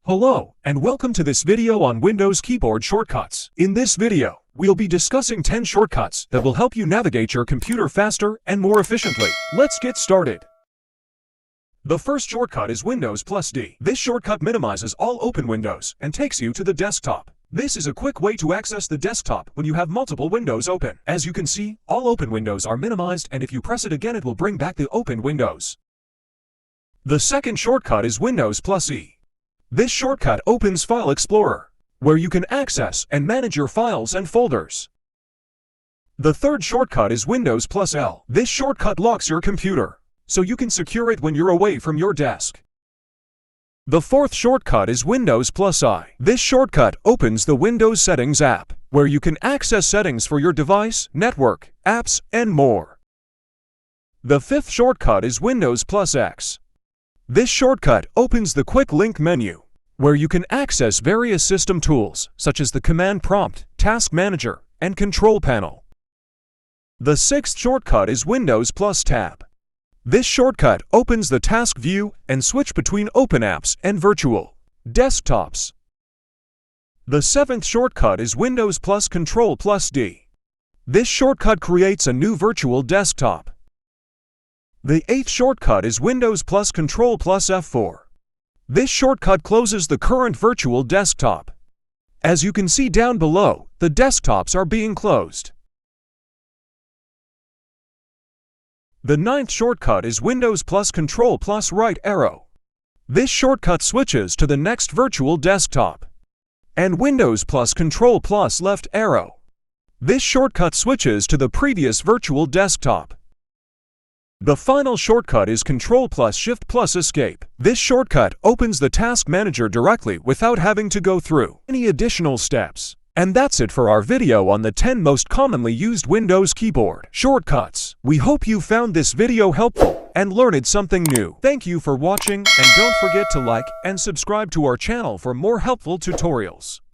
Hello, and welcome to this video on Windows keyboard shortcuts. In this video, we'll be discussing 10 shortcuts that will help you navigate your computer faster and more efficiently. Let's get started. The first shortcut is Windows plus D. This shortcut minimizes all open windows and takes you to the desktop. This is a quick way to access the desktop when you have multiple windows open. As you can see, all open windows are minimized, and if you press it again, it will bring back the open windows. The second shortcut is Windows plus E. This shortcut opens File Explorer, where you can access and manage your files and folders. The third shortcut is Windows plus L. This shortcut locks your computer, so you can secure it when you're away from your desk. The fourth shortcut is Windows plus I. This shortcut opens the Windows Settings app, where you can access settings for your device, network, apps, and more. The fifth shortcut is Windows plus X. This shortcut opens the Quick Link menu, where you can access various system tools such as the Command Prompt, Task Manager, and Control Panel. The sixth shortcut is Windows plus Tab. This shortcut opens the task view and switch between open apps and virtual desktops. The seventh shortcut is Windows plus Control plus D. This shortcut creates a new virtual desktop. The eighth shortcut is Windows plus Control plus F4. This shortcut closes the current virtual desktop. As you can see down below, the desktops are being closed. The ninth shortcut is Windows plus Control plus right arrow. This shortcut switches to the next virtual desktop. And Windows plus Control plus left arrow. This shortcut switches to the previous virtual desktop. The final shortcut is Control plus Shift plus Escape. This shortcut opens the Task Manager directly without having to go through any additional steps. And that's it for our video on the 10 most commonly used Windows keyboard shortcuts. We hope you found this video helpful and learned something new. Thank you for watching, and don't forget to like and subscribe to our channel for more helpful tutorials.